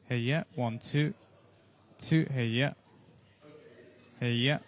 Hey, yeah. 1, 2. 2. Hey, yeah. Hey, yeah.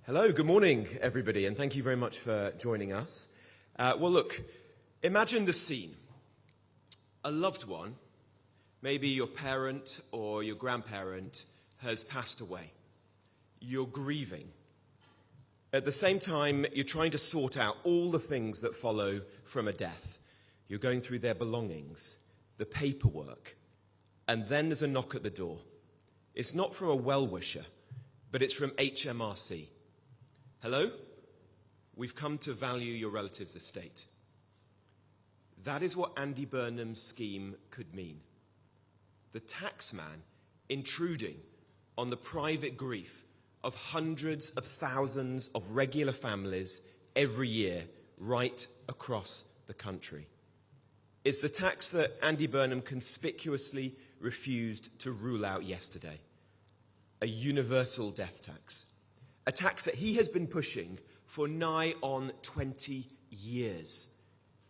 Hello, good morning, everybody, and thank you very much for joining us. Well, look, imagine the scene. A loved one, maybe your parent or your grandparent, has passed away. You're grieving. At the same time, you're trying to sort out all the things that follow from a death. You're going through their belongings, the paperwork, and then there's a knock at the door. It's not from a well-wisher, but it's from HMRC. Hello? We've come to value your relative's estate. That is what Andy Burnham's scheme could mean. The taxman intruding on the private grief of hundreds of thousands of regular families every year right across the country. It's the tax that Andy Burnham conspicuously refused to rule out yesterday. A universal death tax. A tax that he has been pushing for nigh on 20 years.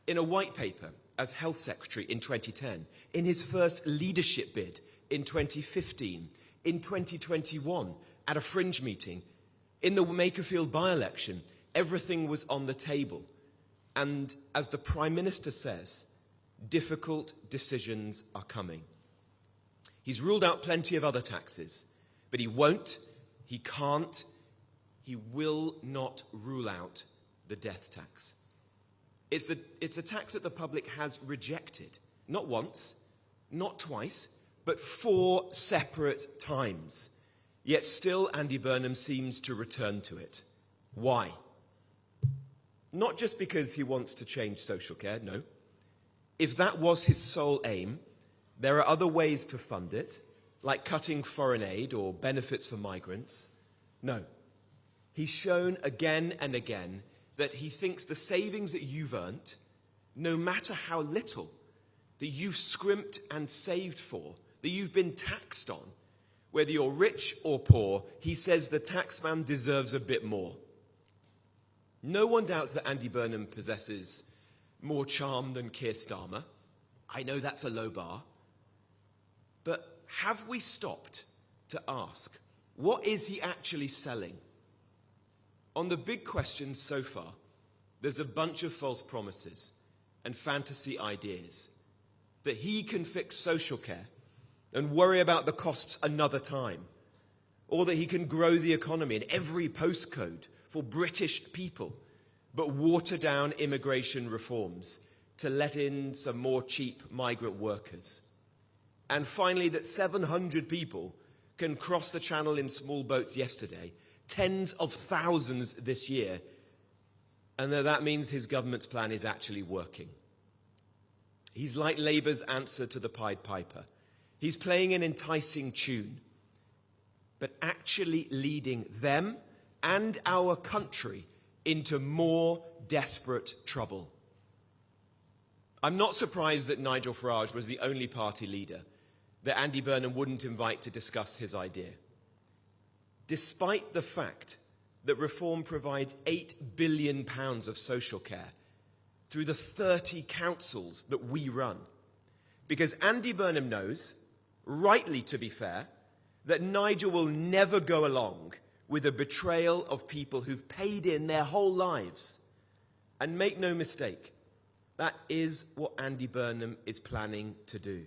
In a white paper as Health Secretary in 2010, in his first leadership bid in 2015, in 2021 at a fringe meeting, in the Makerfield by-election, everything was on the table. And as the Prime Minister says, difficult decisions are coming. He's ruled out plenty of other taxes, but he won't, he can't, he will not rule out the death tax. It's a tax that the public has rejected, not once, not twice, but 4 separate times. Yet still Andy Burnham seems to return to it. Why? Not just because he wants to change social care, no. If that was his sole aim, there are other ways to fund it, like cutting foreign aid or benefits for migrants. No. He's shown again and again that he thinks the savings that you've earned, no matter how little, that you've scrimped and saved for, that you've been taxed on, whether you're rich or poor, he says the taxman deserves a bit more. No one doubts that Andy Burnham possesses more charm than Keir Starmer. I know that's a low bar. But have we stopped to ask, what is he actually selling? On the big questions so far, there's a bunch of false promises and fantasy ideas that he can fix social care and worry about the costs another time, or that he can grow the economy in every postcode for British people, but water down immigration reforms to let in some more cheap migrant workers. And finally, that 700 people can cross the channel in small boats yesterday, tens of thousands this year, and that means his government's plan is actually working. He's like Labour's answer to the Pied Piper. He's playing an enticing tune, but actually leading them and our country into more desperate trouble. I'm not surprised that Nigel Farage was the only party leader that Andy Burnham wouldn't invite to discuss his idea. Despite the fact that reform provides £8 billion of social care through the 30 councils that we run. Because Andy Burnham knows, rightly to be fair, that Nigel will never go along with a betrayal of people who've paid in their whole lives. And make no mistake, that is what Andy Burnham is planning to do.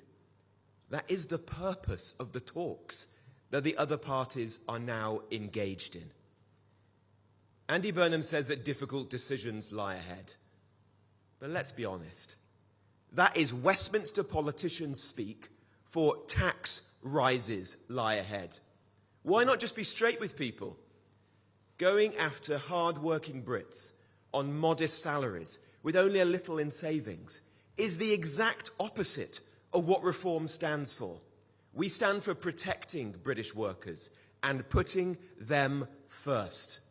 That is the purpose of the talks that the other parties are now engaged in. Andy Burnham says that difficult decisions lie ahead. But let's be honest. That is Westminster politicians speak for tax rises lie ahead. Why not just be straight with people? Going after hard-working Brits on modest salaries with only a little in savings is the exact opposite of what reform stands for. We stand for protecting British workers and putting them first.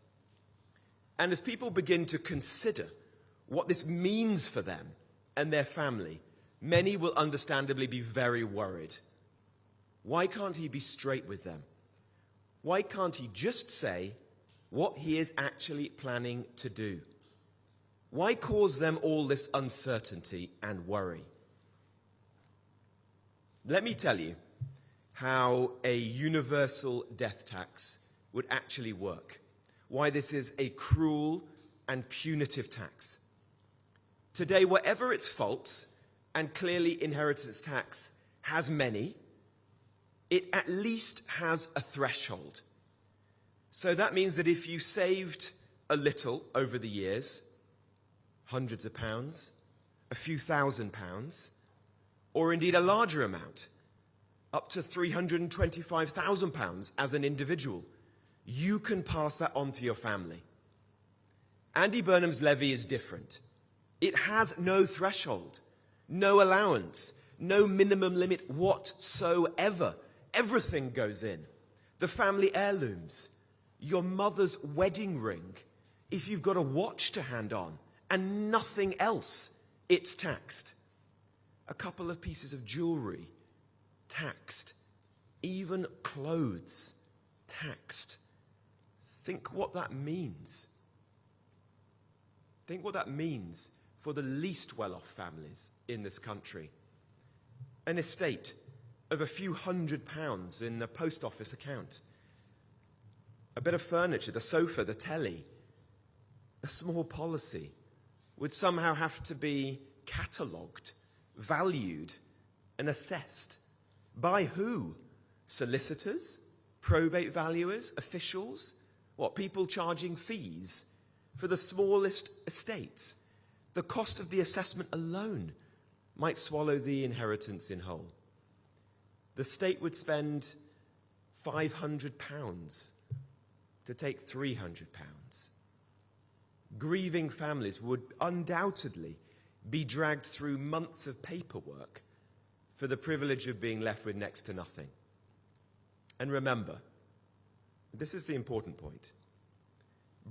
And as people begin to consider what this means for them and their family, many will understandably be very worried. Why can't he be straight with them? Why can't he just say what he is actually planning to do? Why cause them all this uncertainty and worry? Let me tell you how a universal death tax would actually work. why this is a cruel and punitive tax. Today, whatever its faults, and clearly inheritance tax has many, it at least has a threshold. So that means that if you saved a little over the years, hundreds of pounds, a few £1,000s, or indeed a larger amount, up to £325,000 as an individual, you can pass that on to your family. Andy Burnham's levy is different. It has no threshold, no allowance, no minimum limit whatsoever. Everything goes in. The family heirlooms, your mother's wedding ring, if you've got a watch to hand on, and nothing else, it's taxed. A couple of pieces of jewelry, taxed. Even clothes, taxed. Think what that means. Think what that means for the least well-off families in this country. An estate of a few £100s in a post office account. A bit of furniture, the sofa, the telly, a small policy would somehow have to be catalogued, valued, and assessed. By who? Solicitors? Probate valuers? Officials? What, people charging fees for the smallest estates? The cost of the assessment alone might swallow the inheritance in whole. The state would spend £500 to take £300. Grieving families would undoubtedly be dragged through months of paperwork for the privilege of being left with next to nothing. And remember, this is the important point.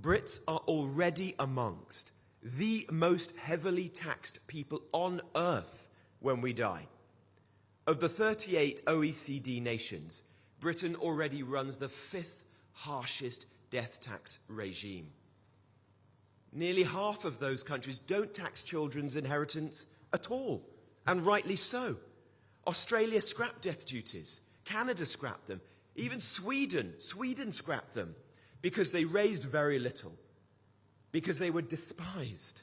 Brits are already amongst the most heavily taxed people on earth when we die. Of the 38 OECD nations, Britain already runs the 5th harshest death tax regime. Nearly half of those countries don't tax children's inheritance at all, and rightly so. Australia scrapped death duties. Canada scrapped them. Even Sweden scrapped them because they raised very little, because they were despised,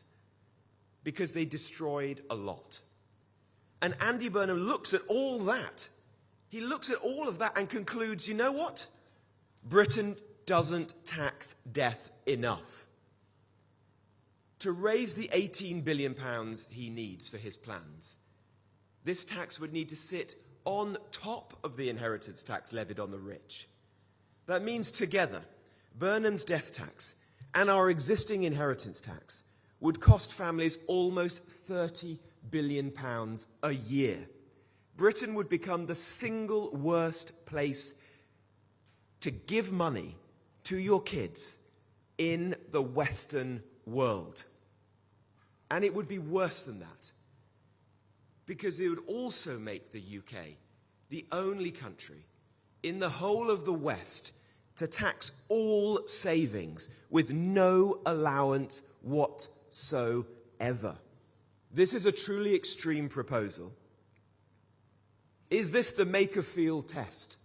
because they destroyed a lot. And Andy Burnham looks at all that. He looks at all of that and concludes, you know what? Britain doesn't tax death enough. To raise the £18 billion he needs for his plans, this tax would need to sit on top of the inheritance tax levied on the rich. That means together, Burnham's death tax and our existing inheritance tax would cost families almost £30 billion a year. Britain would become the single worst place to give money to your kids in the Western world. And it would be worse than that, because it would also make the UK the only country in the whole of the West to tax all savings with no allowance whatsoever. This is a truly extreme proposal. Is this the Makerfield test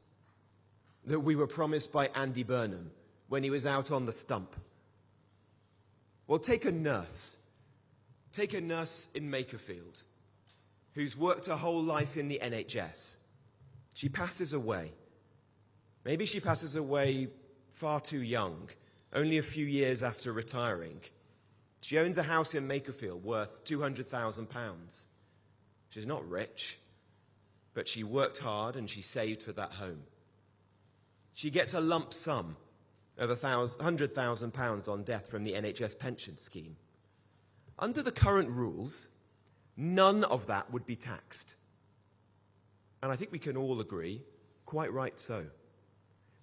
that we were promised by Andy Burnham when he was out on the stump? Well, take a nurse. Take a nurse in Makerfield who's worked her whole life in the NHS. She passes away. Maybe she passes away far too young, only a few years after retiring. She owns a house in Makerfield worth £200,000. She's not rich, but she worked hard and she saved for that home. She gets a lump sum of £100,000 on death from the NHS pension scheme. Under the current rules, none of that would be taxed. And I think we can all agree, quite right so.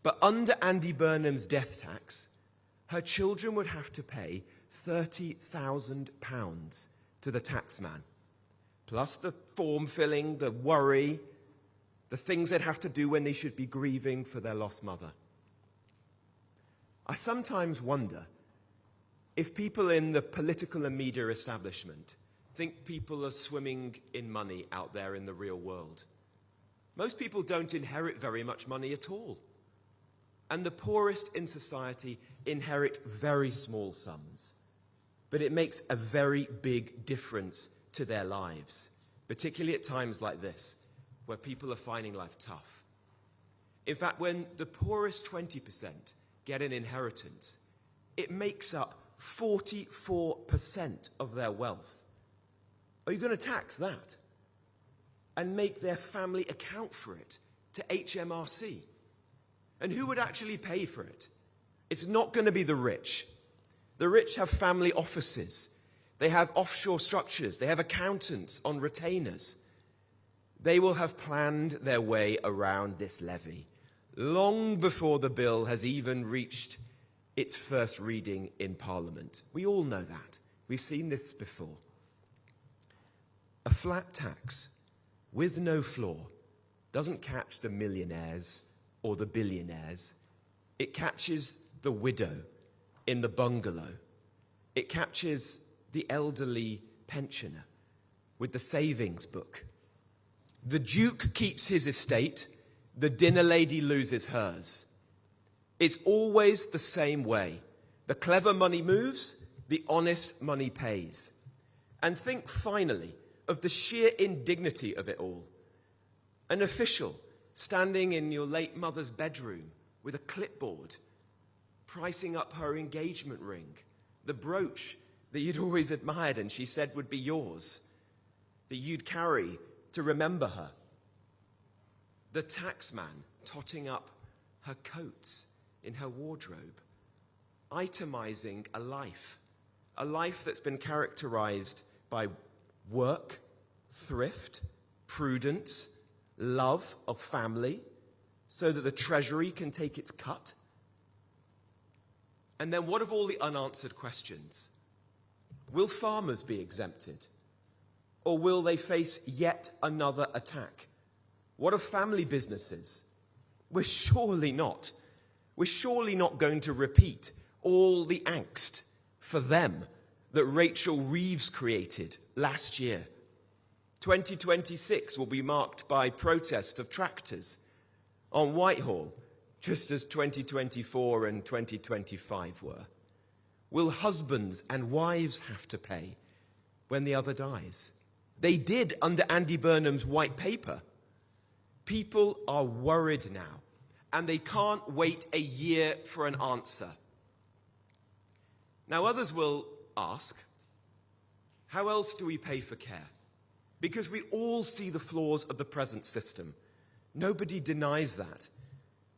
But under Andy Burnham's death tax, her children would have to pay £30,000 to the taxman, plus the form filling, the worry, the things they'd have to do when they should be grieving for their lost mother. I sometimes wonder if people in the political and media establishment think people are swimming in money out there in the real world. Most people don't inherit very much money at all. and the poorest in society inherit very small sums. But it makes a very big difference to their lives, particularly at times like this, where people are finding life tough. In fact, when the poorest 20% get an inheritance, it makes up 44% of their wealth. Are you going to tax that and make their family account for it to HMRC? And who would actually pay for it? It's not going to be the rich. The rich have family offices. They have offshore structures. They have accountants on retainers. They will have planned their way around this levy long before the bill has even reached its first reading in Parliament. We all know that. We've seen this before. A flat tax with no floor doesn't catch the millionaires or the billionaires. It catches the widow in the bungalow. It catches the elderly pensioner with the savings book. The Duke keeps his estate, the dinner lady loses hers. It's always the same way. The clever money moves, the honest money pays. And think finally of the sheer indignity of it all. An official standing in your late mother's bedroom with a clipboard, pricing up her engagement ring, the brooch that you'd always admired and she said would be yours, that you'd carry to remember her. The taxman totting up her coats in her wardrobe, itemizing a life that's been characterized by work, thrift, prudence, love of family, so that the Treasury can take its cut. And then what of all the unanswered questions? Will farmers be exempted? Or will they face yet another attack? What of family businesses? We're surely not going to repeat all the angst for them that Rachel Reeves created last year. 2026 will be marked by protests of tractors on Whitehall, just as 2024 and 2025 were. Will husbands and wives have to pay when the other dies? They did under Andy Burnham's white paper. People are worried now, and they can't wait a year for an answer. Now, others will ask, how else do we pay for care? Because we all see the flaws of the present system. Nobody denies that.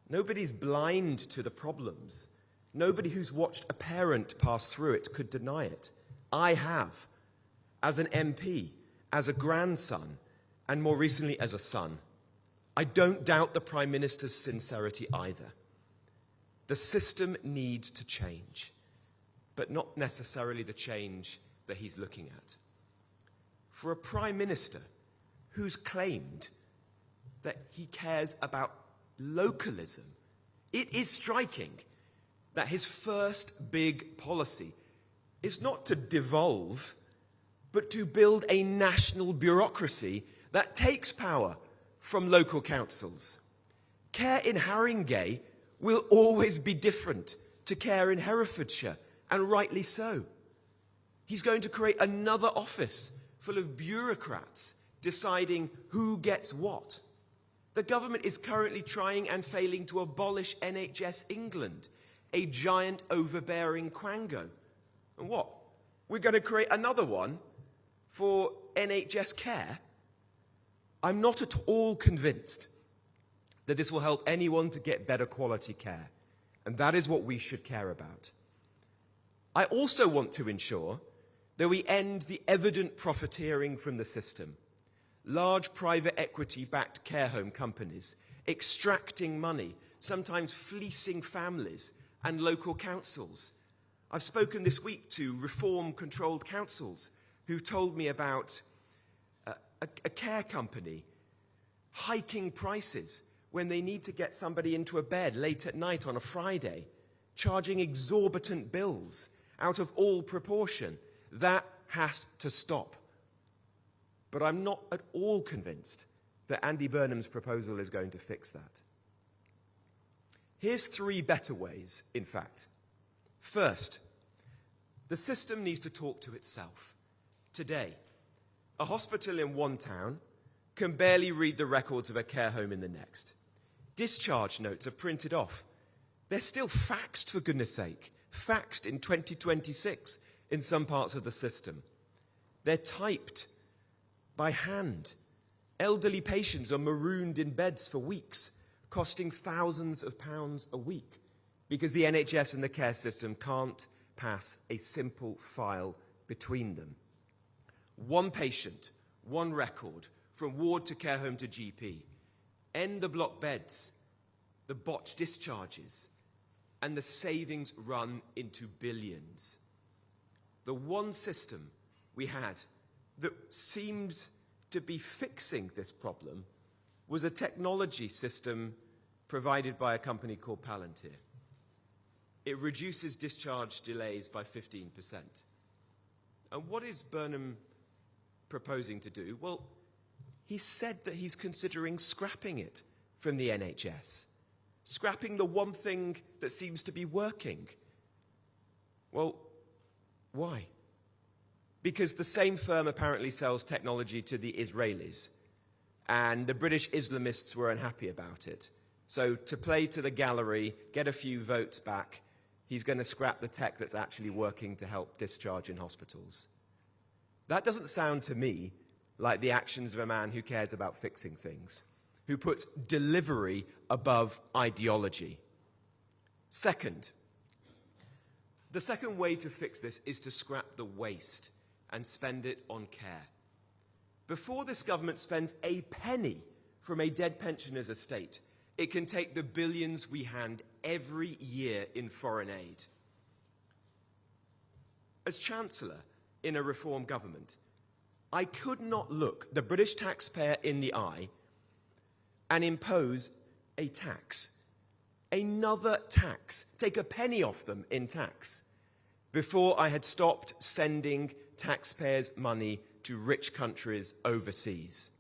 Nobody's blind to the problems. Nobody who's watched a parent pass through it could deny it. I have, as an MP, as a grandson, and more recently as a son. I don't doubt the Prime Minister's sincerity either. The system needs to change, but not necessarily the change that he's looking at. For a Prime Minister who's claimed that he cares about localism, it is striking that his first big policy is not to devolve, but to build a national bureaucracy that takes power from local councils. Care in Haringey will always be different to care in Herefordshire, and rightly so. He's going to create another office full of bureaucrats deciding who gets what. The government is currently trying and failing to abolish NHS England, a giant overbearing quango. And what? We're going to create another one for NHS care? I'm not at all convinced that this will help anyone to get better quality care. And that is what we should care about. I also want to ensure that we end the evident profiteering from the system. Large private equity-backed care home companies extracting money, sometimes fleecing families and local councils. I've spoken this week to reform-controlled councils who told me about a care company hiking prices when they need to get somebody into a bed late at night on a Friday, charging exorbitant bills out of all proportion. That has to stop. But I'm not at all convinced that Andy Burnham's proposal is going to fix that. Here's 3 better ways, in fact. First, the system needs to talk to itself. Today, a hospital in one town can barely read the records of a care home in the next. Discharge notes are printed off. They're still faxed, for goodness sake, faxed in 2026 in some parts of the system. They're typed by hand. Elderly patients are marooned in beds for weeks, costing thousands of pounds a week, because the NHS and the care system can't pass a simple file between them. One patient, one record, from ward to care home to GP. End the block beds, the botched discharges, and the savings run into billions. The one system we had that seems to be fixing this problem was a technology system provided by a company called Palantir. It reduces discharge delays by 15%. And what is Burnham proposing to do? Well, he said that he's considering scrapping it from the NHS. Scrapping the one thing that seems to be working. Well, why? Because the same firm apparently sells technology to the Israelis, and the British Islamists were unhappy about it. So to play to the gallery, get a few votes back, he's going to scrap the tech that's actually working to help discharge in hospitals. That doesn't sound to me like the actions of a man who cares about fixing things, who puts delivery above ideology. Second, the second way to fix this is to scrap the waste and spend it on care. Before this government spends a penny from a dead pensioner's estate, it can take the billions we hand every year in foreign aid. As Chancellor in a reform government, I could not look the British taxpayer in the eye and impose a tax, another tax, take a penny off them in tax, before I had stopped sending taxpayers' money to rich countries overseas.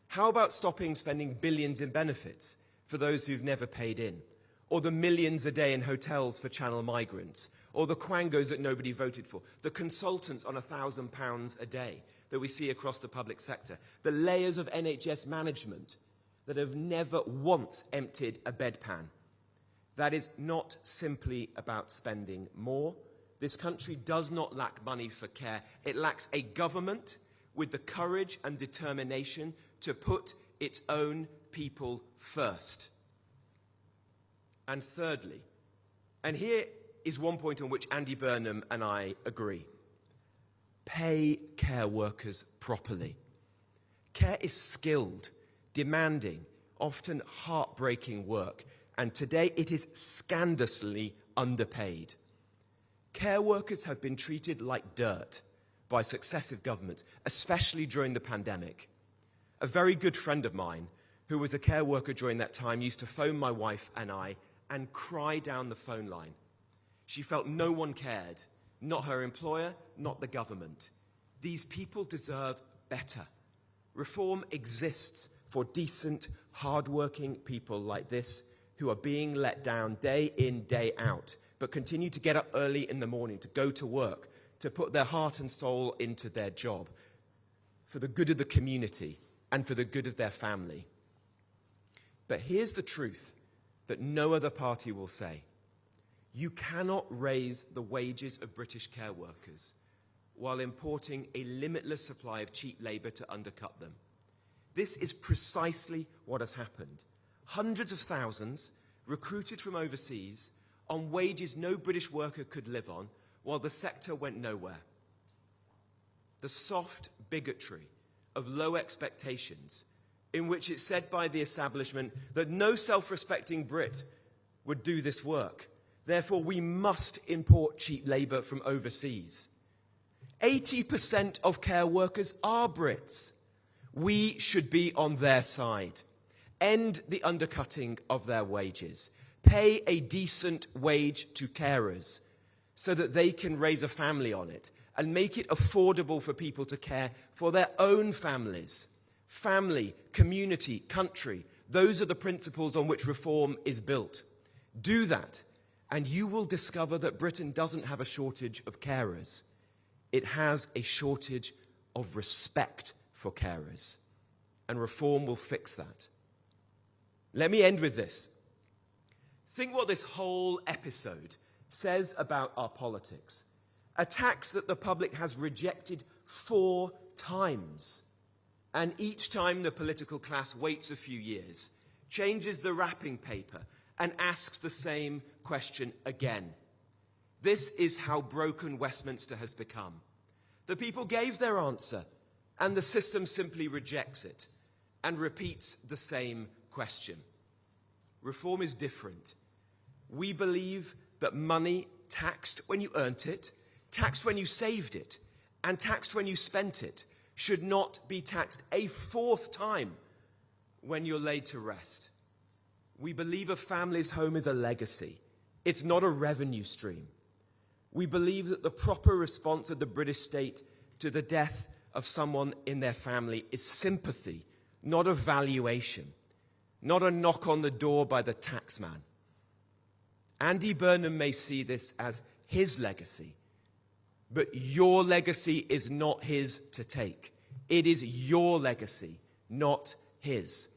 How about stopping spending billions in benefits for those who've never paid in, or the millions a day in hotels for Channel migrants, or the quangos that nobody voted for, the consultants on £1,000 a day that we see across the public sector, the layers of NHS management that have never once emptied a bedpan. That is not simply about spending more. This country does not lack money for care. It lacks a government with the courage and determination to put its own people first. And thirdly, and here is one point on which Andy Burnham and I agree, pay care workers properly. Care is skilled, demanding, often heartbreaking work, and today it is scandalously underpaid. Care workers have been treated like dirt by successive governments, especially during the pandemic. A very good friend of mine, who was a care worker during that time, used to phone my wife and I and cry down the phone line. She felt no one cared, not her employer, not the government. These people deserve better. Reform exists for decent, hard-working people like this who are being let down day in, day out, but continue to get up early in the morning to go to work, to put their heart and soul into their job for the good of the community and for the good of their family. But here's the truth that no other party will say. You cannot raise the wages of British care workers while importing a limitless supply of cheap labour to undercut them. This is precisely what has happened. Hundreds of thousands recruited from overseas on wages no British worker could live on, while the sector went nowhere. The soft bigotry of low expectations, in which it's said by the establishment that no self-respecting Brit would do this work. Therefore, we must import cheap labour from overseas. 80% of care workers are Brits. We should be on their side. End the undercutting of their wages. Pay a decent wage to carers so that they can raise a family on it and make it affordable for people to care for their own families. Family, community, country, Those are the principles on which reform is built. Do that, and you will discover that Britain doesn't have a shortage of carers. It has a shortage of respect for carers, and reform will fix that. Let me end with this. Think what this whole episode says about our politics. A tax that the public has rejected 4 times. And each time the political class waits a few years, changes the wrapping paper, and asks the same question again. This is how broken Westminster has become. The people gave their answer, and the system simply rejects it and repeats the same question. Reform is different. We believe that money taxed when you earned it, taxed when you saved it, and taxed when you spent it should not be taxed a 4th time when you're laid to rest. We believe a family's home is a legacy. It's not a revenue stream. We believe that the proper response of the British state to the death of someone in their family is sympathy, not a valuation, not a knock on the door by the taxman. Andy Burnham may see this as his legacy, but your legacy is not his to take. It is your legacy, not his.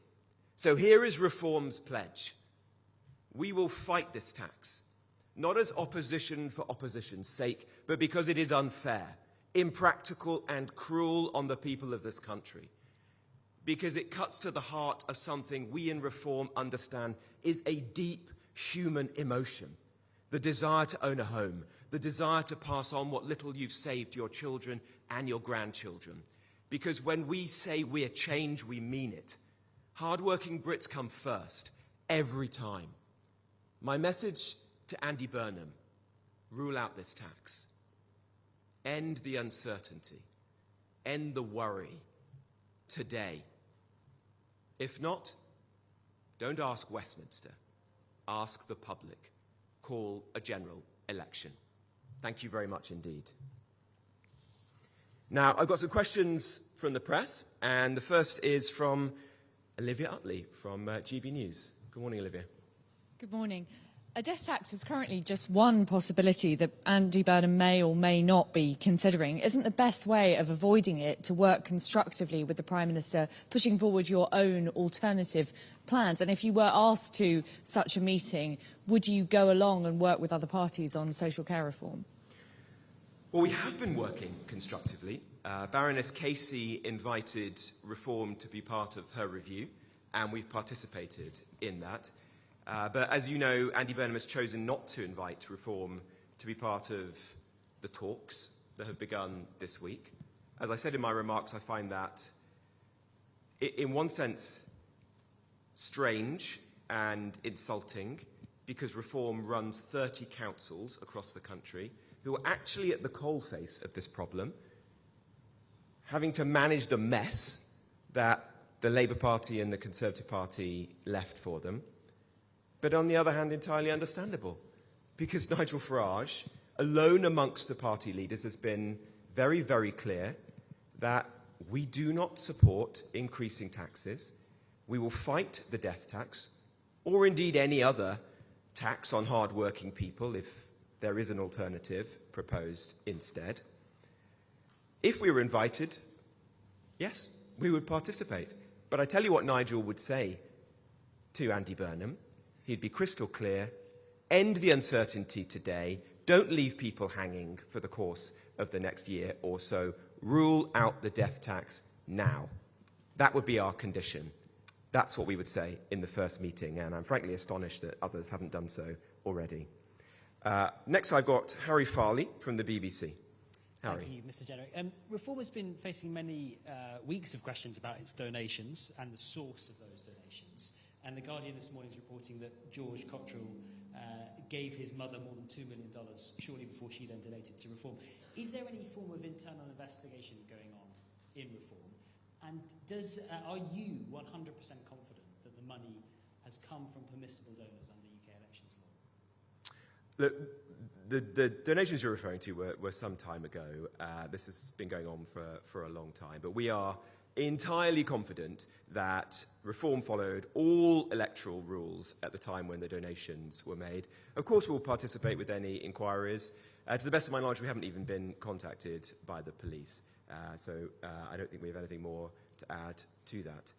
So here is Reform's pledge. We will fight this tax, not as opposition for opposition's sake, but because it is unfair, impractical, and cruel on the people of this country. Because it cuts to the heart of something we in Reform understand is a deep human emotion. The desire to own a home, the desire to pass on what little you've saved to your children and your grandchildren. Because when we say we're change, we mean it. Hard-working Brits come first, every time. My message to Andy Burnham: rule out this tax. End the uncertainty. End the worry. Today. If not, don't ask Westminster. Ask the public. Call a general election. Thank you very much indeed. Now, I've got some questions from the press, and the first is from Olivia Utley from GB News. Good morning, Olivia. Good morning. A death tax is currently just one possibility that Andy Burnham may or may not be considering. Isn't the best way of avoiding it to work constructively with the Prime Minister, pushing forward your own alternative plans? And if you were asked to such a meeting, would you go along and work with other parties on social care reform? Well, we have been working constructively. Baroness Casey invited Reform to be part of her review, and we've participated in that. But as you know, Andy Burnham has chosen not to invite Reform to be part of the talks that have begun this week. As I said in my remarks, I find that, in one sense, strange and insulting, because Reform runs 30 councils across the country who are actually at the coalface of this problem, having to manage the mess that the Labour Party and the Conservative Party left for them. But on the other hand, entirely understandable, because Nigel Farage, alone amongst the party leaders, has been very, very clear that we do not support increasing taxes. We will fight the death tax, or indeed any other tax on hard-working people if there is an alternative proposed instead. If we were invited, yes, we would participate. But I tell you what Nigel would say to Andy Burnham. He'd be crystal clear: end the uncertainty today, don't leave people hanging for the course of the next year or so, rule out the death tax now. That would be our condition. That's what we would say in the first meeting, and I'm frankly astonished that others haven't done so already. Next I've got Harry Farley from the BBC. Harry. Thank you, Mr. Jenrick. Reform has been facing many weeks of questions about its donations and the source of those donations. And The Guardian this morning is reporting that George Cottrell gave his mother more than $2 million shortly before she then donated to Reform. Is there any form of internal investigation going on in Reform? And are you 100% confident that the money has come from permissible donors under UK elections law? Look, the donations you're referring to were some time ago. This has been going on for a long time. But we are entirely confident that Reform followed all electoral rules at the time when the donations were made. Of course, we'll participate with any inquiries. To the best of my knowledge, we haven't even been contacted by the police. So I don't think we have anything more to add to that.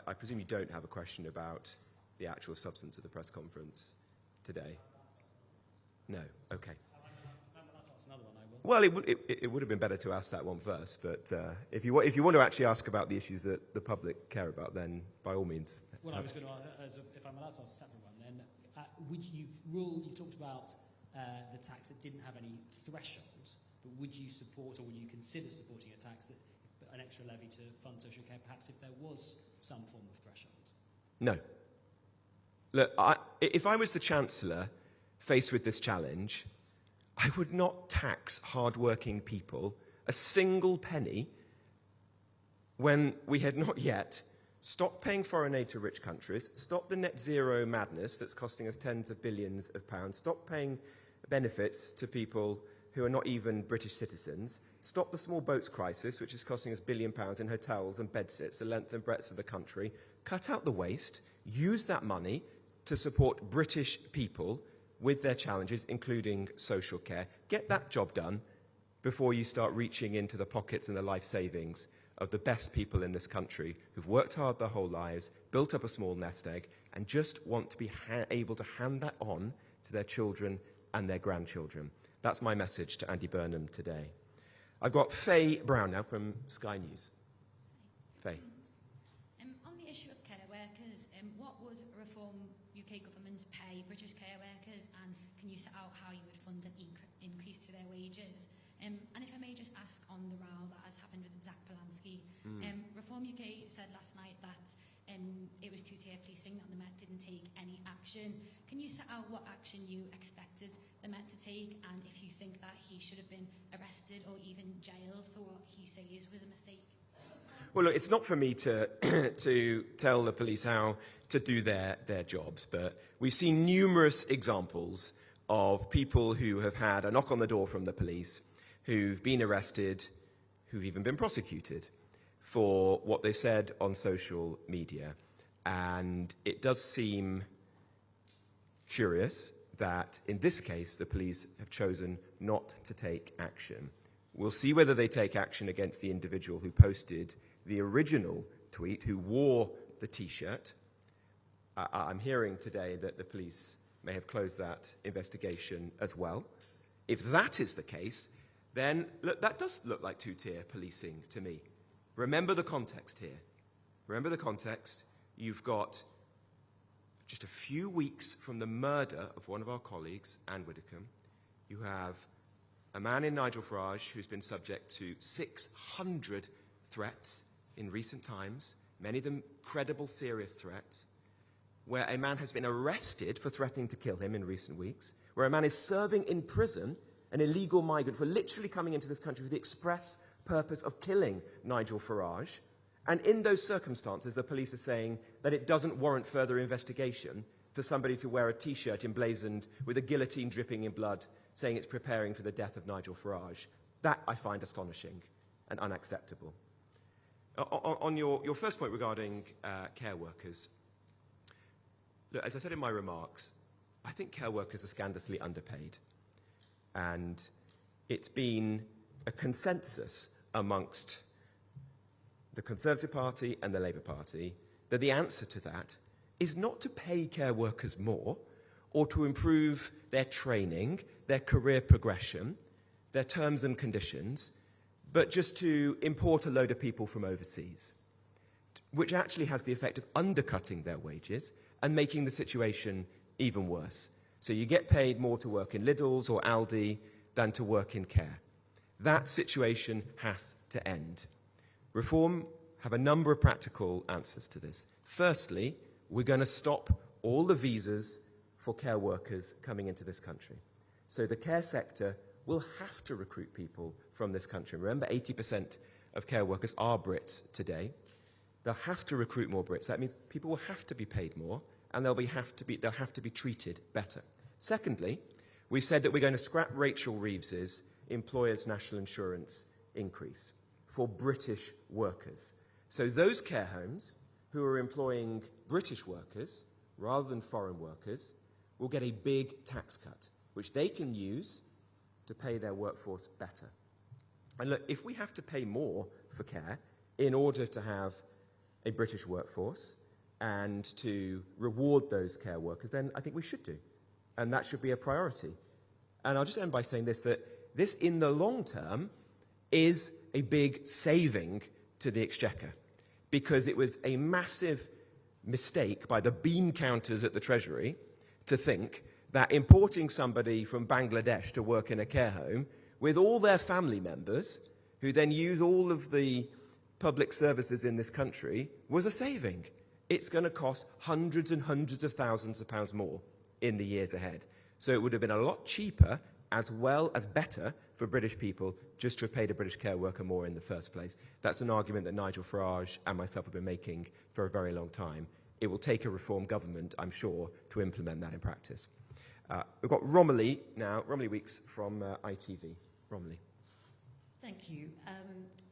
I presume you don't have a question about the actual substance of the press conference today? No? Okay. Well, it would have been better to ask that one first, but if you want to actually ask about the issues that the public care about, then by all means. Well, I was going to ask, if I'm allowed to ask a separate one, then you've talked about the tax that didn't have any threshold, but would you support or would you consider supporting a tax that an extra levy to fund social care, perhaps if there was some form of threshold? No. Look, if I was the Chancellor faced with this challenge, I would not tax hard-working people a single penny when we had not yet stopped paying foreign aid to rich countries, stopped the net zero madness that's costing us tens of billions of pounds, stopped paying benefits to people who are not even British citizens, stop the small boats crisis, which is costing us £1 billion in hotels and bedsits the length and breadth of the country, cut out the waste, use that money to support British people with their challenges, including social care. Get that job done before you start reaching into the pockets and the life savings of the best people in this country who've worked hard their whole lives, built up a small nest egg, and just want to be able to hand that on to their children and their grandchildren. That's my message to Andy Burnham today. I've got Faye Brown now from Sky News. Faye. On the issue of care workers, what would Reform UK government pay British care workers, and can you set out how you would fund an increase to their wages? And if I may just ask on the row that has happened with Zach Polanski, Reform UK said last night that it was two-tier policing, that the Met didn't take any action. Can you set out what action you expected the Met to take, and if you think that he should have been arrested or even jailed for what he says was a mistake? Well, look, it's not for me to tell the police how to do their jobs, but we've seen numerous examples of people who have had a knock on the door from the police, who've been arrested, who've even been prosecuted for what they said on social media. And it does seem curious that in this case the police have chosen not to take action. We'll see whether they take action against the individual who posted the original tweet, who wore the T-shirt. I'm hearing today that the police may have closed that investigation as well. If that is the case, then look, that does look like two-tier policing to me. Remember the context here. Remember the context. You've got just a few weeks from the murder of one of our colleagues, Anne Widdecombe. You have a man in Nigel Farage who's been subject to 600 threats in recent times, many of them credible, serious threats, where a man has been arrested for threatening to kill him in recent weeks, where a man is serving in prison an illegal migrant for literally coming into this country with the express purpose of killing Nigel Farage. And in those circumstances, the police are saying that it doesn't warrant further investigation for somebody to wear a T-shirt emblazoned with a guillotine dripping in blood, saying it's preparing for the death of Nigel Farage. That I find astonishing and unacceptable. On your first point regarding care workers, look, as I said in my remarks, I think care workers are scandalously underpaid. And it's been a consensus amongst the Conservative Party and the Labour Party that the answer to that is not to pay care workers more or to improve their training, their career progression, their terms and conditions, but just to import a load of people from overseas, which actually has the effect of undercutting their wages and making the situation even worse. So you get paid more to work in Lidl's or Aldi than to work in care. That situation has to end. Reform have a number of practical answers to this. Firstly, we're going to stop all the visas for care workers coming into this country. So the care sector will have to recruit people from this country. Remember, 80% of care workers are Brits today. They'll have to recruit more Brits. That means people will have to be paid more, and they'll have to be treated better. Secondly, we've said that we're going to scrap Rachel Reeves's employers' national insurance increase. for British workers. So those care homes who are employing British workers rather than foreign workers will get a big tax cut, which they can use to pay their workforce better. And look, if we have to pay more for care in order to have a British workforce and to reward those care workers, then I think we should do. And that should be a priority. And I'll just end by saying this, that this, in the long term, is a big saving to the Exchequer, because it was a massive mistake by the bean counters at the Treasury to think that importing somebody from Bangladesh to work in a care home with all their family members, who then use all of the public services in this country, was a saving. It's going to cost hundreds and hundreds of thousands of pounds more in the years ahead. So it would have been a lot cheaper, as well as better, for British people just to have paid a British care worker more in the first place. That's an argument that Nigel Farage and myself have been making for a very long time. It will take a reform government, I'm sure, to implement that in practice. We've got Romilly now, Romilly Weeks from ITV. Romilly. Thank you.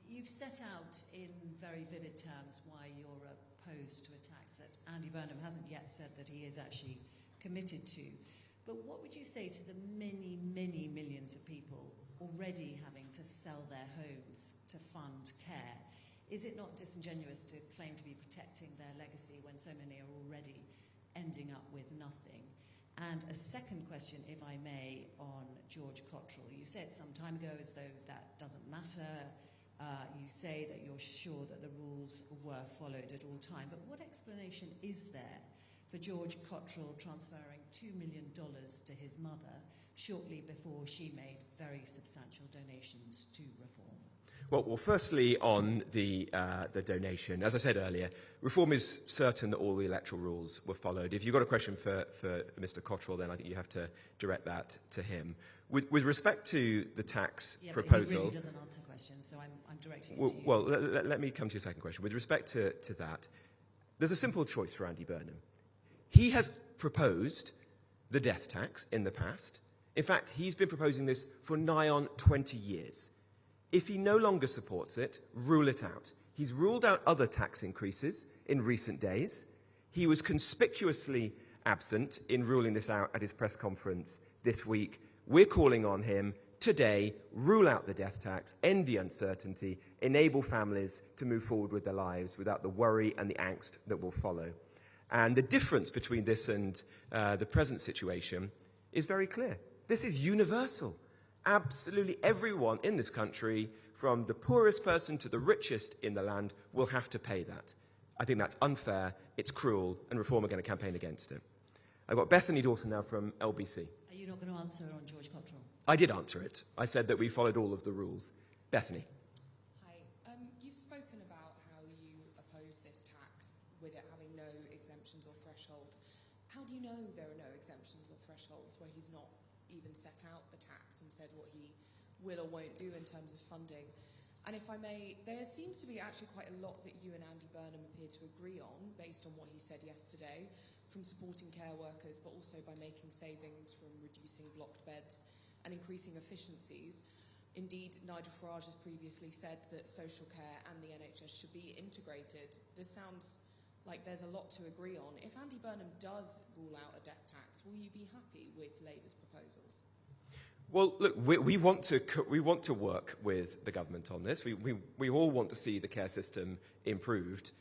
You've set out in very vivid terms why you're opposed to a tax that Andy Burnham hasn't yet said that he is actually committed to. But what would you say to the many, many millions of people already having to sell their homes to fund care? Is it not disingenuous to claim to be protecting their legacy when so many are already ending up with nothing? And a second question, if I may, on George Cottrell. You said some time ago as though that doesn't matter. You say that you're sure that the rules were followed at all time. But what explanation is there for George Cottrell transferring $2 million to his mother shortly before she made very substantial donations to reform? Well, firstly, on the donation, as I said earlier, reform is certain that all the electoral rules were followed. If you've got a question for Mr. Cottrell, then I think you have to direct that to him. With respect to the tax proposal... But he really doesn't answer questions, so I'm directing it to you. Well, let me come to your second question. With respect to that, there's a simple choice for Andy Burnham. He has proposed the death tax in the past. In fact, he's been proposing this for nigh on 20 years. If he no longer supports it, rule it out. He's ruled out other tax increases in recent days. He was conspicuously absent in ruling this out at his press conference this week. We're calling on him today, rule out the death tax, end the uncertainty, enable families to move forward with their lives without the worry and the angst that will follow. And the difference between this and the present situation is very clear. This is universal. Absolutely everyone in this country, from the poorest person to the richest in the land, will have to pay that. I think that's unfair, it's cruel, and Reform are going to campaign against it. I've got Bethany Dawson now from LBC. Are you not going to answer on George Cottrell? I did answer it. I said that we followed all of the rules. Bethany. Hi. You've spoken about how you oppose this tax with it having no exemptions or thresholds. How do you know there are no exemptions or thresholds where he's not even set out the tax and said what he will or won't do in terms of funding? And if I may, there seems to be actually quite a lot that you and Andy Burnham appear to agree on, based on what he said yesterday, from supporting care workers, but also by making savings from reducing blocked beds and increasing efficiencies. Indeed, Nigel Farage has previously said that social care and the NHS should be integrated. This sounds like there's a lot to agree on. If Andy Burnham does rule out a death tax, will you be happy with Labour's proposals? Well, look, we want to work with the government on this. We all want to see the care system improved.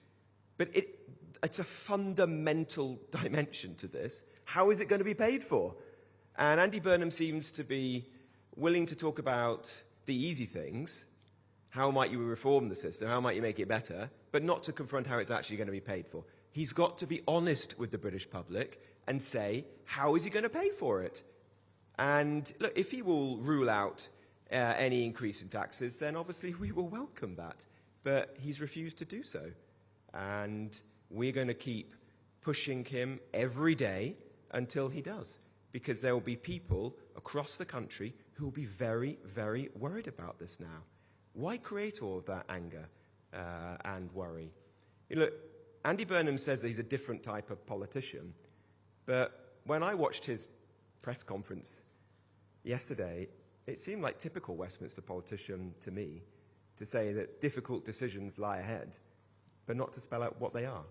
But it's a fundamental dimension to this. How is it going to be paid for? And Andy Burnham seems to be willing to talk about the easy things. How might you reform the system? How might you make it better? But not to confront how it's actually going to be paid for. He's got to be honest with the British public and say, how is he going to pay for it? And look, if he will rule out any increase in taxes, then obviously we will welcome that. But he's refused to do so. And we're going to keep pushing him every day until he does. Because there will be people across the country who will be very, very worried about this now. Why create all of that anger and worry? Look, Andy Burnham says that he's a different type of politician. But when I watched his press conference yesterday, it seemed like typical Westminster politician to me, to say that difficult decisions lie ahead, but not to spell out what they are.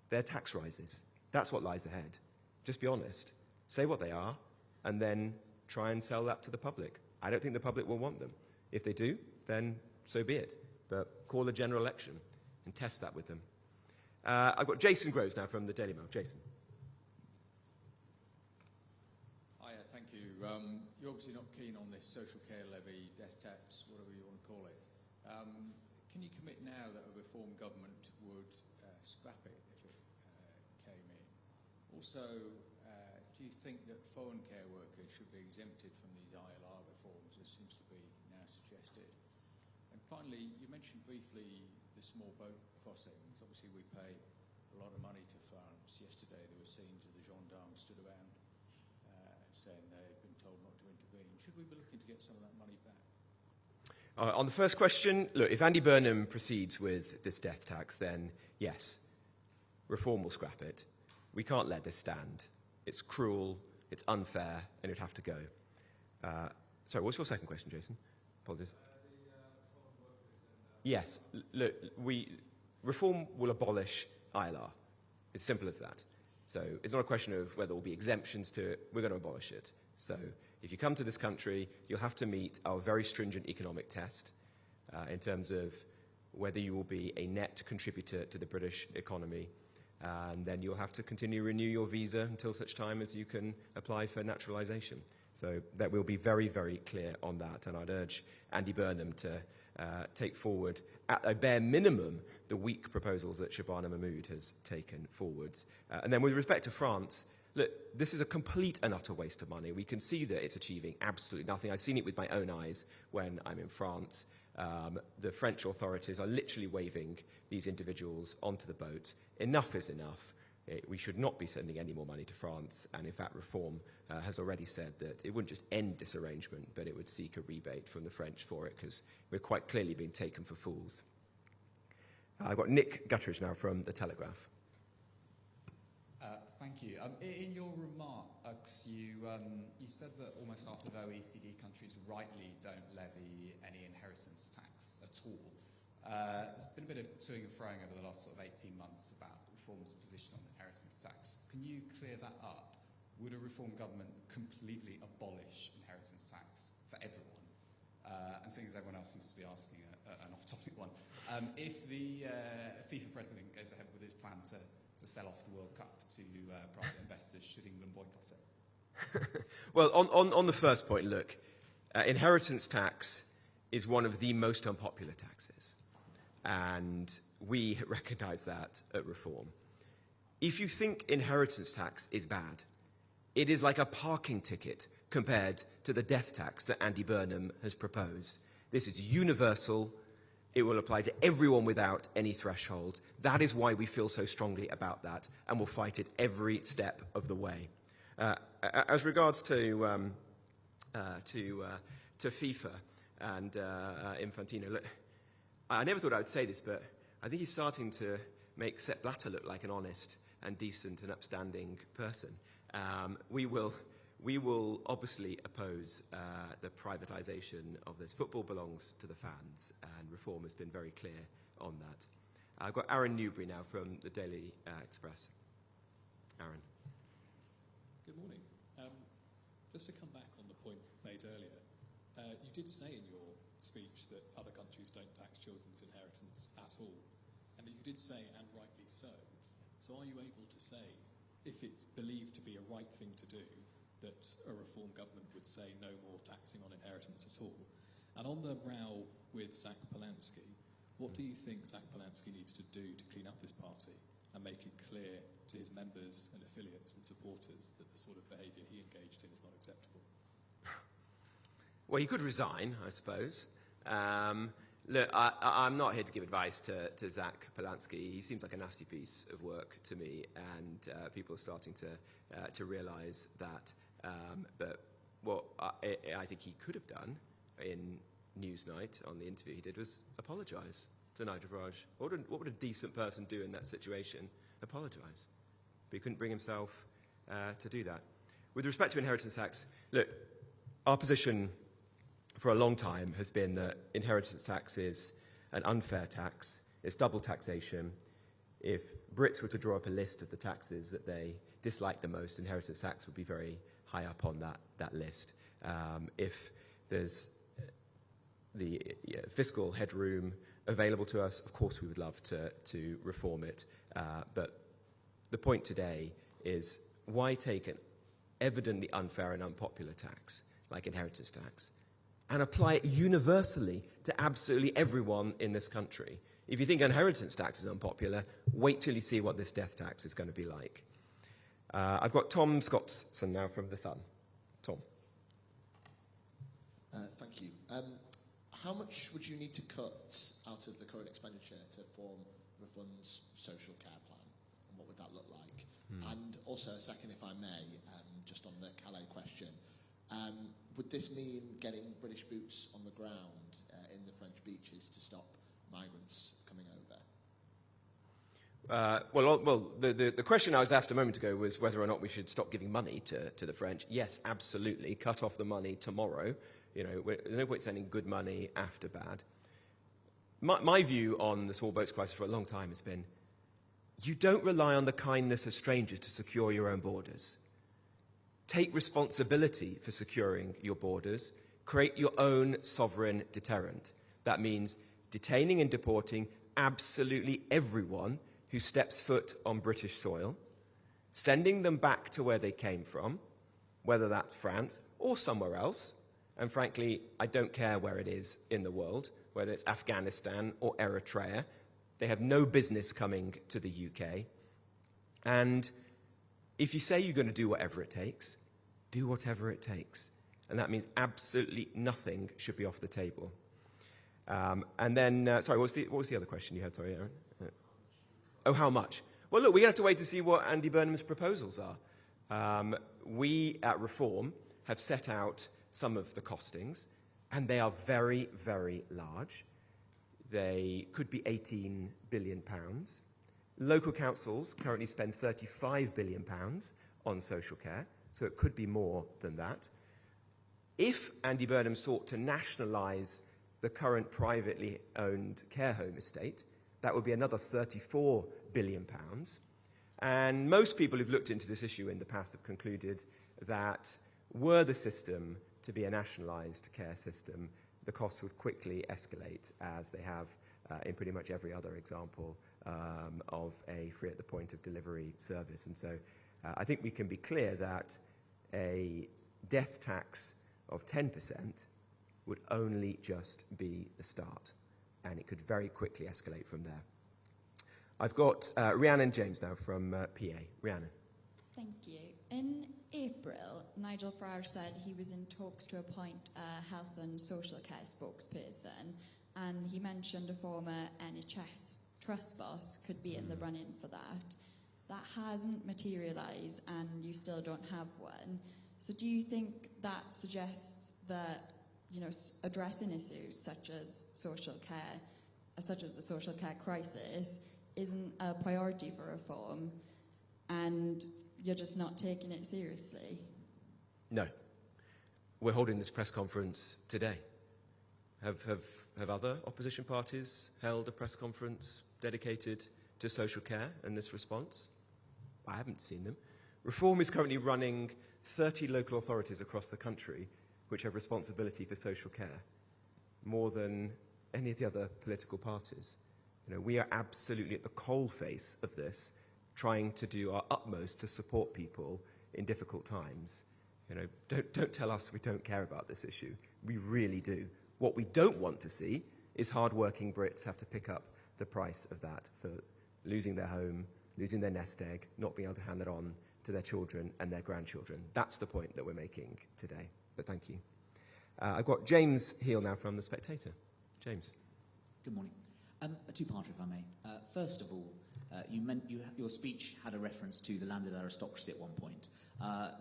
They're tax rises. That's what lies ahead. Just be honest. Say what they are, and then try and sell that to the public. I don't think the public will want them. If they do, then so be it. But call a general election and test that with them. I've got Jason Groves now from the Daily Mail. Jason. Hiya, thank you. You're obviously not keen on this social care levy, death tax, whatever you want to call it. Can you commit now that a reform government would scrap it if it came in? Also, do you think that foreign care workers should be exempted from these ILR reforms, as seems to be now suggested? And finally, you mentioned briefly the small boat crossings. Obviously, we pay a lot of money to France. Yesterday, there were scenes of the gendarmes stood around saying they've been told not to intervene. Should we be looking to get some of that money back? On the first question, look, if Andy Burnham proceeds with this death tax, then yes, reform will scrap it. We can't let this stand. It's cruel, it's unfair, and it'd have to go. Sorry, what's your second question, Jason? Apologies. Yes, look, reform will abolish ILR. It's simple as that. So it's not a question of whether there will be exemptions to it. We're going to abolish it. So if you come to this country, you'll have to meet our very stringent economic test in terms of whether you will be a net contributor to the British economy. And then you'll have to continue to renew your visa until such time as you can apply for naturalisation. So that we'll be very, very clear on that. And I'd urge Andy Burnham to take forward, at a bare minimum, the weak proposals that Shabana Mahmood has taken forwards. And then with respect to France, look, this is a complete and utter waste of money. We can see that it's achieving absolutely nothing. I've seen it with my own eyes when I'm in France. The French authorities are literally waving these individuals onto the boat. Enough is enough. We should not be sending any more money to France, and in fact Reform has already said that it wouldn't just end this arrangement, but it would seek a rebate from the French for it, because we're quite clearly being taken for fools. I've got Nick Guttridge now from The Telegraph. Thank you. In your remarks, you said that almost half of OECD countries rightly don't levy any inheritance tax at all. There's been a bit of toing and froing over the last sort of 18 months about Reform's position on inheritance tax. Can you clear that up? Would a Reform government completely abolish inheritance tax for everyone? And seeing as everyone else seems to be asking an off-topic one, if the FIFA president goes ahead with his plan to sell off the World Cup to private investors, should England boycott it? Well, on the first point, look, inheritance tax is one of the most unpopular taxes, and we recognise that at Reform. If you think inheritance tax is bad, it is like a parking ticket compared to the death tax that Andy Burnham has proposed. This is universal. It will apply to everyone without any threshold. That is why we feel so strongly about that, and will fight it every step of the way. As regards to FIFA and Infantino, look, I never thought I would say this, but I think he's starting to make Sepp Blatter look like an honest and decent and upstanding person. We will obviously oppose the privatisation of this. Football belongs to the fans, and Reform has been very clear on that. I've got Aaron Newbury now from the Daily Express. Aaron. Good morning. Just to come back on the point made earlier, you did say in your speech that other countries don't tax children's inheritance at all, and you did say, and rightly so. So are you able to say, if it's believed to be a right thing to do, that a Reform government would say no more taxing on inheritance at all? And on the row with Zach Polanski, what do you think Zach Polanski needs to do to clean up his party and make it clear to his members and affiliates and supporters that the sort of behaviour he engaged in is not acceptable? Well, he could resign, I suppose. Look, I'm not here to give advice to Zach Polanski. He seems like a nasty piece of work to me, and people are starting to realise that. But what I think he could have done in Newsnight on the interview he did was apologise to Nigel Farage. What would a decent person do in that situation? Apologise. But he couldn't bring himself to do that. With respect to inheritance tax, look, our position for a long time has been that inheritance tax is an unfair tax. It's double taxation. If Brits were to draw up a list of the taxes that they dislike the most, inheritance tax would be very high up on that list. If there's the fiscal headroom available to us, of course we would love to reform it. But the point today is, why take an evidently unfair and unpopular tax like inheritance tax and apply it universally to absolutely everyone in this country? If you think inheritance tax is unpopular, wait till you see what this death tax is going to be like. I've got Tom Scottson now from The Sun. Tom. Thank you. How much would you need to cut out of the current expenditure to form Reform's social care plan? And what would that look like? And also, a second, if I may, just on the Calais question, would this mean getting British boots on the ground in the French beaches to stop migrants coming over? The question I was asked a moment ago was whether or not we should stop giving money to the French. Yes, absolutely. Cut off the money tomorrow. There's no point sending good money after bad. My view on the small boats crisis for a long time has been, you don't rely on the kindness of strangers to secure your own borders. Take responsibility for securing your borders. Create your own sovereign deterrent. That means detaining and deporting absolutely everyone who steps foot on British soil, sending them back to where they came from, whether that's France or somewhere else. And frankly, I don't care where it is in the world, whether it's Afghanistan or Eritrea. They have no business coming to the UK. And if you say you're going to do whatever it takes, do whatever it takes. And that means absolutely nothing should be off the table. And then, sorry, what was the other question you had? Sorry, Aaron. Oh, how much? Well, look, we're going to have to wait to see what Andy Burnham's proposals are. We at Reform have set out some of the costings, and they are very, very large. They could be £18 billion. Local councils currently spend £35 billion on social care, so it could be more than that. If Andy Burnham sought to nationalise the current privately owned care home estate, that would be another £34 billion. And most people who've looked into this issue in the past have concluded that were the system to be a nationalised care system, the costs would quickly escalate, as they have in pretty much every other example of a free at the point of delivery service. And so I think we can be clear that a death tax of 10% would only just be the start, and it could very quickly escalate from there. I've got Rhiannon James now from PA. Rhiannon. Thank you. In April, Nigel Farage said he was in talks to appoint a health and social care spokesperson, and he mentioned a former NHS trust boss could be in the run-in for that. That hasn't materialised, and you still don't have one. So do you think that suggests that, addressing issues such as social care, such as the social care crisis, isn't a priority for Reform, and you're just not taking it seriously? No. We're holding this press conference today. Have other opposition parties held a press conference dedicated to social care and this response? I haven't seen them. Reform is currently running 30 local authorities across the country which have responsibility for social care, more than any of the other political parties. We are absolutely at the coalface of this, trying to do our utmost to support people in difficult times. Don't tell us we don't care about this issue. We really do. What we don't want to see is hard-working Brits have to pick up the price of that for losing their home, losing their nest egg, not being able to hand it on to their children and their grandchildren. That's the point that we're making today. But thank you. I've got James Heal now from The Spectator. James. Good morning. A two-parter, if I may. First of all, your speech had a reference to the landed aristocracy at one point.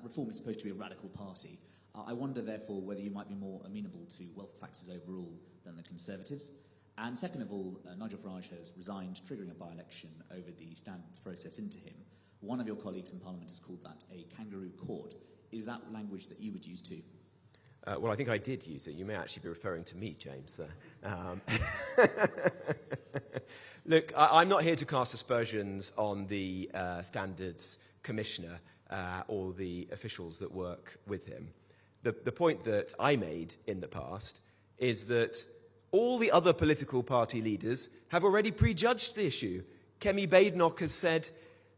Reform is supposed to be a radical party. I wonder, therefore, whether you might be more amenable to wealth taxes overall than the Conservatives. And second of all, Nigel Farage has resigned, triggering a by-election over the standards process into him. One of your colleagues in Parliament has called that a kangaroo court. Is that language that you would use too? Well, I think I did use it. You may actually be referring to me, James, there. Look, I'm not here to cast aspersions on the Standards Commissioner or the officials that work with him. The point that I made in the past is that all the other political party leaders have already prejudged the issue. Kemi Badenoch has said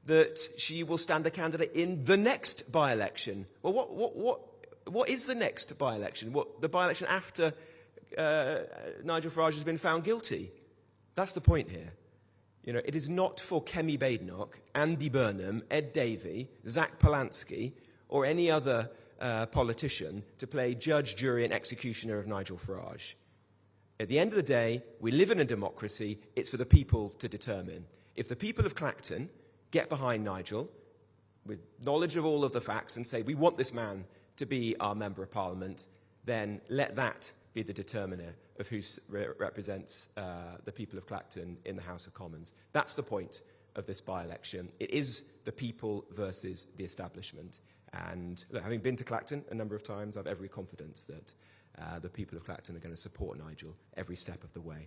that she will stand a candidate in the next by-election. Well, what is the next by-election? The by-election after Nigel Farage has been found guilty? That's the point here. You know, it is not for Kemi Badenoch, Andy Burnham, Ed Davey, Zach Polanski, or any other politician to play judge, jury, and executioner of Nigel Farage. At the end of the day, we live in a democracy. It's for the people to determine. If the people of Clacton get behind Nigel with knowledge of all of the facts and say, we want this man to be our Member of Parliament, then let that be the determiner of who represents the people of Clacton in the House of Commons. That's the point of this by-election. It is the people versus the establishment. And look, having been to Clacton a number of times, I have every confidence that the people of Clacton are going to support Nigel every step of the way.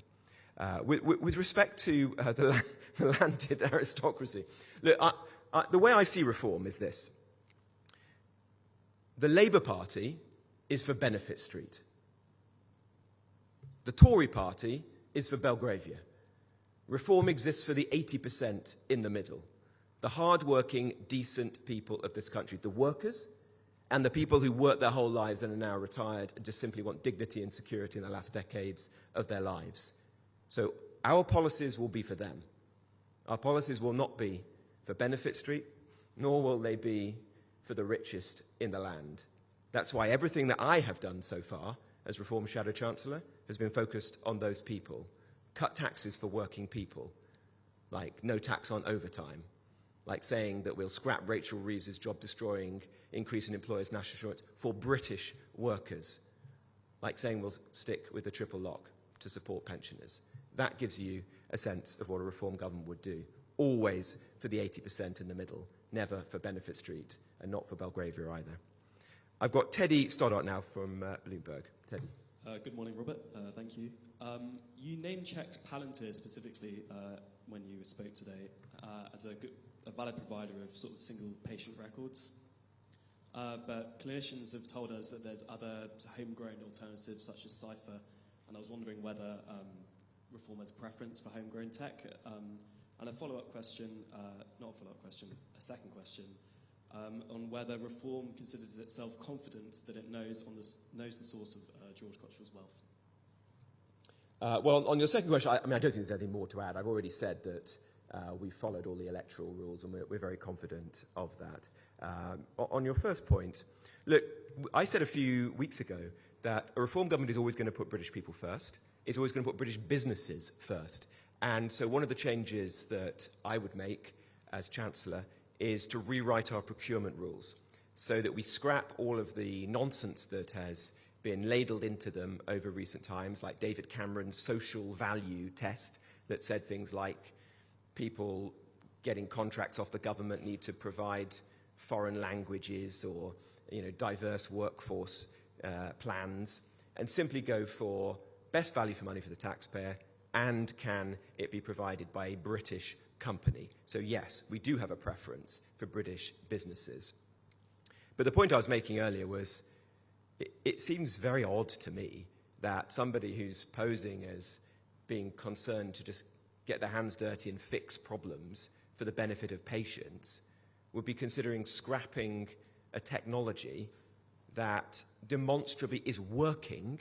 With respect to the landed aristocracy, look, the way I see reform is this. The Labour Party is for Benefit Street. The Tory Party is for Belgravia. Reform exists for the 80% in the middle. The hard-working, decent people of this country, the workers and the people who worked their whole lives and are now retired and just simply want dignity and security in the last decades of their lives. So our policies will be for them. Our policies will not be for Benefit Street, nor will they be for the richest in the land. That's why everything that I have done so far as Reform Shadow Chancellor has been focused on those people. Cut taxes for working people, like no tax on overtime, like saying that we'll scrap Rachel Reeves's job-destroying increase in employers' national insurance for British workers, like saying we'll stick with the triple lock to support pensioners. That gives you a sense of what a reform government would do. Always for the 80% in the middle, never for Benefit Street, and not for Belgravia either. I've got Teddy Stoddart now from Bloomberg. Teddy. Good morning, Robert. Thank you. You name-checked Palantir specifically when you spoke today as a valid provider of sort of single patient records. But clinicians have told us that there's other homegrown alternatives such as Cypher, and I was wondering whether Reform has a preference for homegrown tech. And a follow-up question, not a follow-up question, a second question, on whether Reform considers itself confident that it knows the source of George Cottrell's wealth. Well, on your second question, I don't think there's anything more to add. I've already said that we've followed all the electoral rules, and we're very confident of that. On your first point, look, I said a few weeks ago that a Reform government is always going to put British people first. It's always going to put British businesses first. And so one of the changes that I would make as Chancellor is to rewrite our procurement rules so that we scrap all of the nonsense that has been ladled into them over recent times, like David Cameron's social value test that said things like people getting contracts off the government need to provide foreign languages or diverse workforce plans, and simply go for best value for money for the taxpayer, and can it be provided by a British company? So yes, we do have a preference for British businesses. But the point I was making earlier was, it seems very odd to me that somebody who's posing as being concerned to just get their hands dirty and fix problems for the benefit of patients would be considering scrapping a technology that demonstrably is working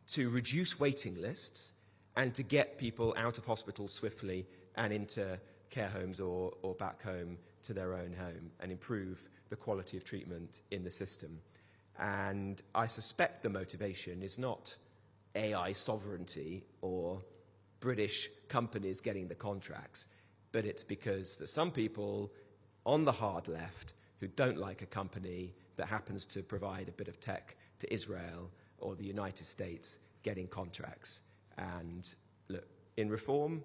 to reduce waiting lists and to get people out of hospital swiftly and into care homes or back home to their own home and improve the quality of treatment in the system. And I suspect the motivation is not AI sovereignty or British companies getting the contracts, but it's because there's some people on the hard left who don't like a company that happens to provide a bit of tech to Israel or the United States getting contracts. And look, in Reform,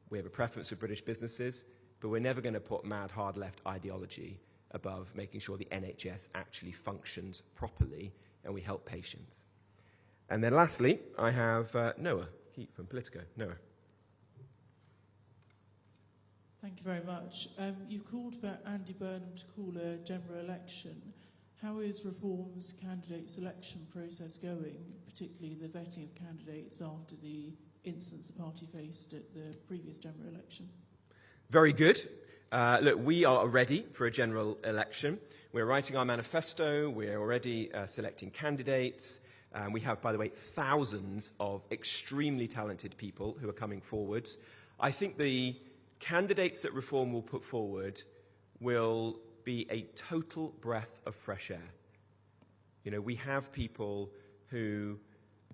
we have a preference for British businesses, but we're never going to put mad hard left ideology above making sure the NHS actually functions properly and we help patients. And then lastly, I have Noah Keat from Politico. Noah. Thank you very much. You've called for Andy Burnham to call a general election. How is Reform's candidate selection process going, particularly the vetting of candidates after the incidents the party faced at the previous general election? Very good. Look, we are ready for a general election. We're writing our manifesto. We're already selecting candidates. We have, by the way, thousands of extremely talented people who are coming forwards. I think the candidates that Reform will put forward will be a total breath of fresh air. You know, we have people who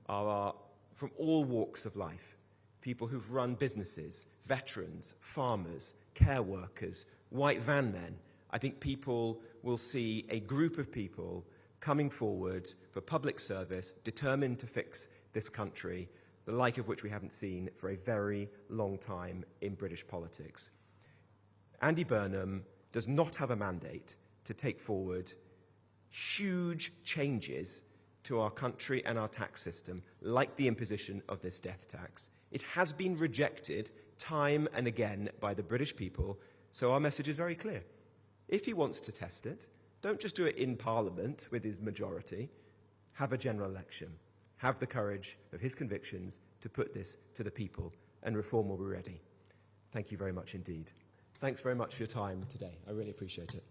are from all walks of life, people who've run businesses, veterans, farmers, care workers, white van men. I think people will see a group of people coming forward for public service, determined to fix this country, the like of which we haven't seen for a very long time in British politics. Andy Burnham does not have a mandate to take forward huge changes to our country and our tax system, like the imposition of this death tax. It has been rejected time and again by the British people, so our message is very clear. If he wants to test it, don't just do it in Parliament with his majority. Have a general election. Have the courage of his convictions to put this to the people, and Reform will be ready. Thank you very much indeed. Thanks very much for your time today. I really appreciate it.